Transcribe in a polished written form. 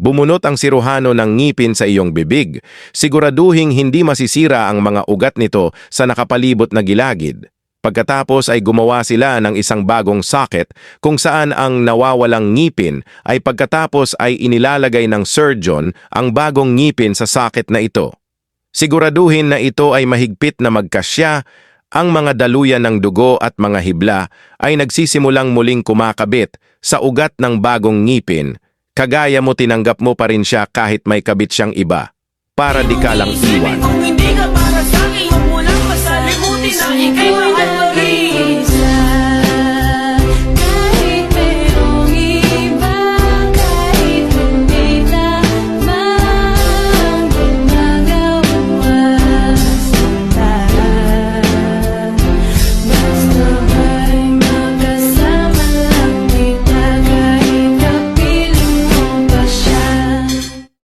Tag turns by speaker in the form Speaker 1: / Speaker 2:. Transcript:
Speaker 1: Bumunot ang siruhano ng ngipin sa iyong bibig. Siguraduhing hindi masisira ang mga ugat nito sa nakapalibot na gilagid. Pagkatapos ay gumawa sila ng isang bagong socket kung saan ang nawawalang ngipin ay pagkatapos ay inilalagay ng surgeon ang bagong ngipin sa socket na ito. Siguraduhin na ito ay mahigpit na magkasya. Ang mga daluyan ng dugo at mga hibla ay nagsisimulang muling kumakabit sa ugat ng bagong ngipin. Kagaya mo tinanggap mo pa rin siya kahit may kabit siyang iba. Para di ka lang iwan.
Speaker 2: Kung hindi ka para sa akin, huwag mo lang pasalimutin na ikay mahal.